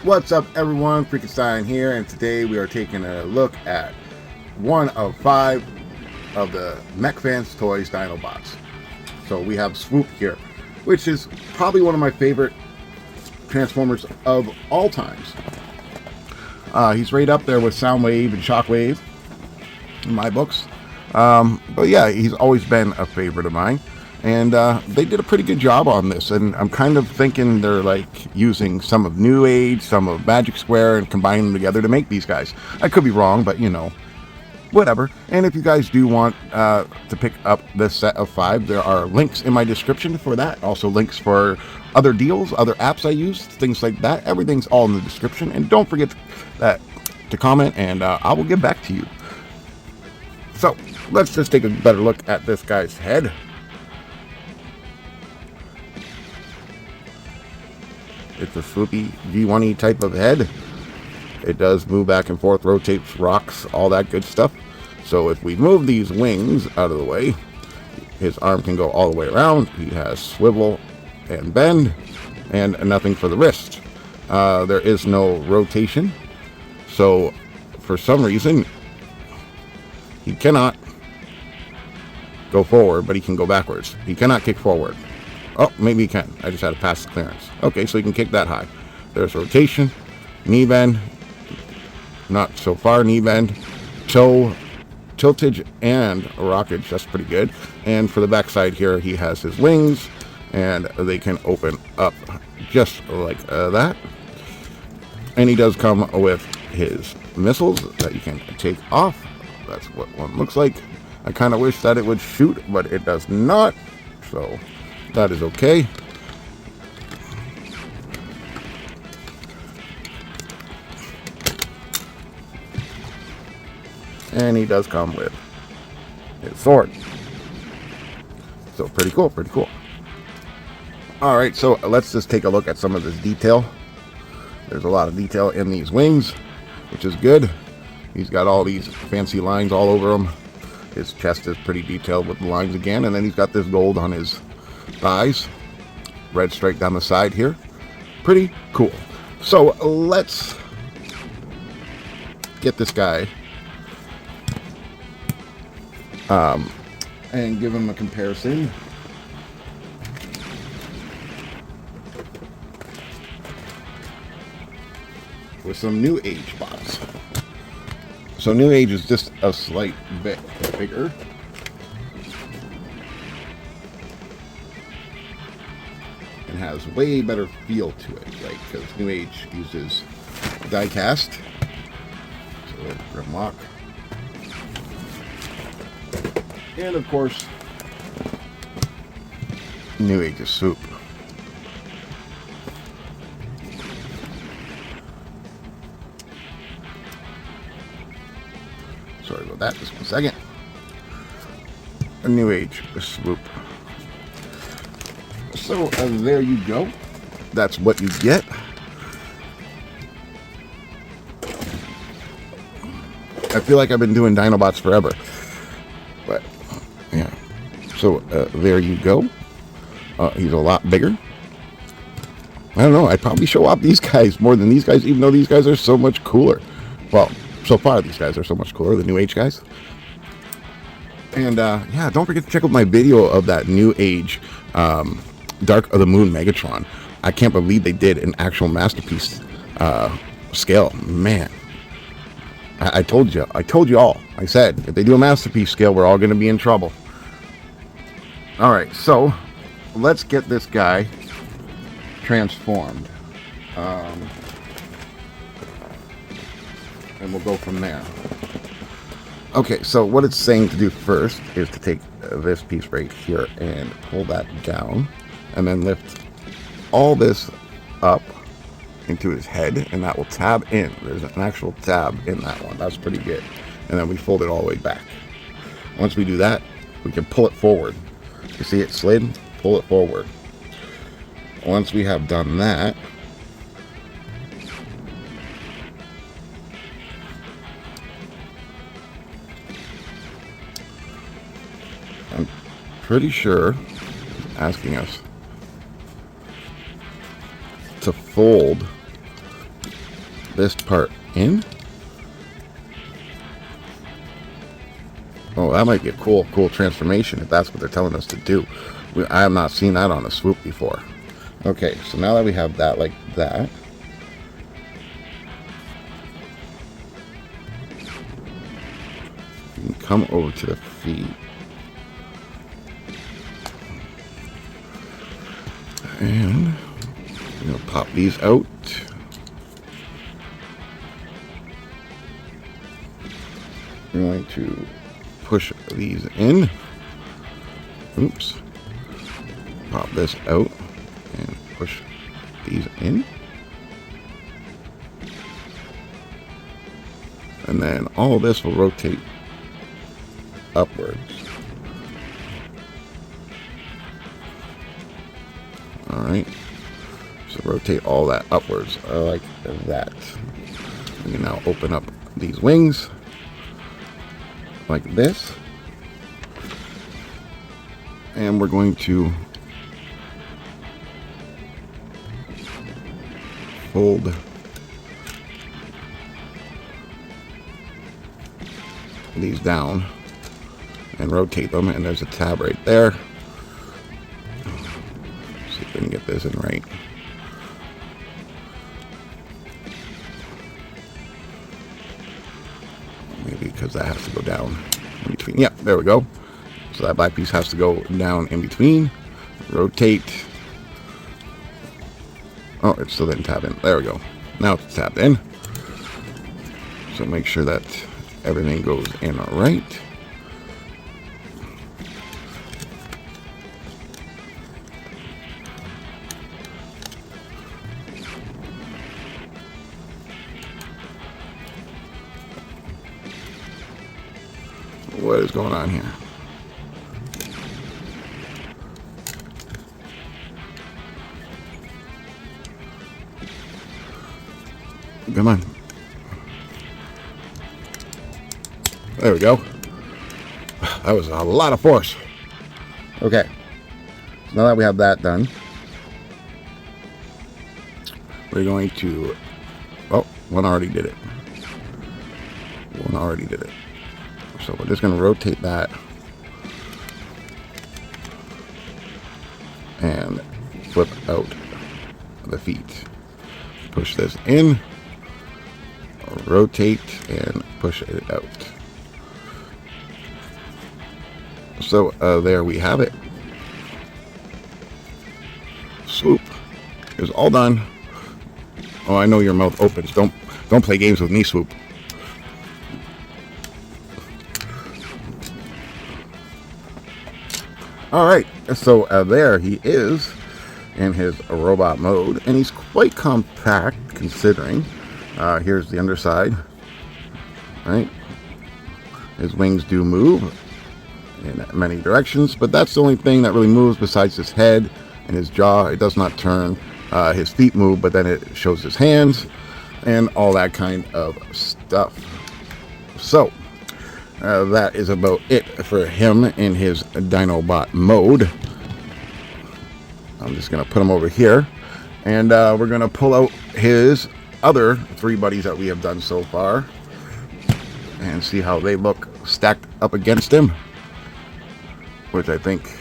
What's up, everyone? Freakenstein here, and today we are taking a look at one of 5 of the Mech Fans Toys Dinobots. So we have Swoop here, which is probably one of my favorite Transformers of all times. He's right up there with Soundwave and Shockwave in my books. But yeah, he's always been a favorite of mine. And they did a pretty good job on this, and I'm kind of thinking they're like using some of New Age, some of Magic Square, and combining them together to make these guys. I could be wrong, but you know, whatever. And if you guys do want to pick up this set of 5, there are links in my description for that. Also links for other deals, other apps I use, things like that. Everything's all in the description. And don't forget to comment, and I will get back to you. So let's just take a better look at this guy's head. It's a swoopy V1E type of head. It does move back and forth, rotates, rocks, all that good stuff. So if we move these wings out of the way, his arm can go all the way around. He has swivel and bend, and nothing for the wrist. There is no rotation. So for some reason, he cannot go forward, but he can go backwards. He cannot kick forward. Oh, maybe he can. I just had to pass the clearance. Okay, so he can kick that high. There's rotation, knee bend, not so far knee bend, toe, tiltage, and rockage. That's pretty good. And for the backside here, he has his wings, and they can open up just like that. And he does come with his missiles that you can take off. That's what one looks like. I kind of wish that it would shoot, but it does not. So that is okay. And he does come with his sword. So pretty cool, pretty cool. Alright, so let's just take a look at some of this detail. There's a lot of detail in these wings, which is good. He's got all these fancy lines all over him. His chest is pretty detailed with the lines again. And then he's got this gold on his thighs, red stripe down the side here. Pretty cool. So let's get this guy and give him a comparison. With some New Age bots. So New Age is just a slight bit bigger. And has way better feel to it, right? Because New Age uses die cast. So Grimlock. And of course, New Age is Swoop. Sorry about that, just 1 second. A New Age is Swoop. So there you go. That's what you get. I feel like I've been doing Dinobots forever. But, yeah. So there you go. He's a lot bigger. I don't know. I'd probably show off these guys more than these guys, even though these guys are so much cooler. Well, so far these guys are so much cooler, the New Age guys. And, yeah, don't forget to check out my video of that New Age Dark of the Moon Megatron. I can't believe they did an actual masterpiece scale. Man, I told you all. I said, if they do a masterpiece scale, we're all going to be in trouble. All right, so let's get this guy transformed. And we'll go from there. Okay, so what it's saying to do first is to take this piece right here and pull that down, and then lift all this up into his head, and that will tab in. There's an actual tab in that one. That's pretty good. And then we fold it all the way back. Once we do that, we can pull it forward. You see it slid? Pull it forward. Once we have done that, I'm pretty sure it's asking us to fold this part in. Oh, that might be a cool transformation if that's what they're telling us to do. I have not seen that on a swoop before. Okay, so now that we have that like that, we can come over to the feet. And I'm going to pop these out. We're going to push these in. Oops. Pop this out and push these in. And then all of this will rotate upwards. Alright. So rotate all that upwards like that. We can now open up these wings like this. And we're going to fold these down and rotate them, and there's a tab right there. See if we can get this in right. Maybe because that has to go down in between. Yep, there we go. So that black piece has to go down in between. Rotate. Oh, it still didn't tab in. There we go. Now it's tabbed in. So make sure that everything goes in right. What is going on here? Come on. There we go. That was a lot of force. Okay. So now that we have that done, we're going to... Oh, one already did it. One already did it. So we're just going to rotate that and flip out the feet. Push this in, rotate, and push it out. So there we have it. Swoop is all done. Oh, I know your mouth opens. Don't play games with me, Swoop. All right, so there he is in his robot mode, and he's quite compact considering. Here's the underside. Right, his wings do move in many directions, but that's the only thing that really moves besides his head and his jaw. It does not turn. His feet move, but then it shows his hands and all that kind of stuff. So that is about it for him in his Dinobot mode. I'm just going to put him over here, and we're going to pull out his other three buddies that we have done so far and see how they look stacked up against him, which I think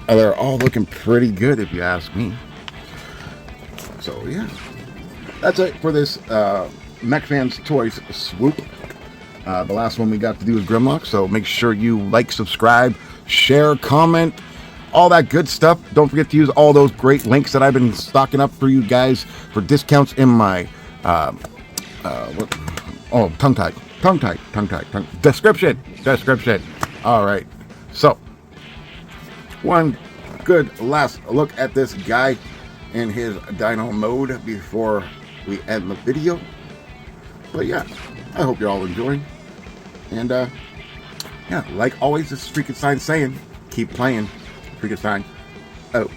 they're all looking pretty good if you ask me. So yeah, that's it for this Mech Fans Toys swoop. The last one we got to do is Grimlock, so make sure you like, subscribe, share, comment, all that good stuff. Don't forget to use all those great links that I've been stocking up for you guys for discounts in my description. All right, so one good last look at this guy in his dino mode before we end the video. But yeah, I hope you're all enjoying. And yeah, like always, this is Freakenstein saying, keep playing. Freakenstein out.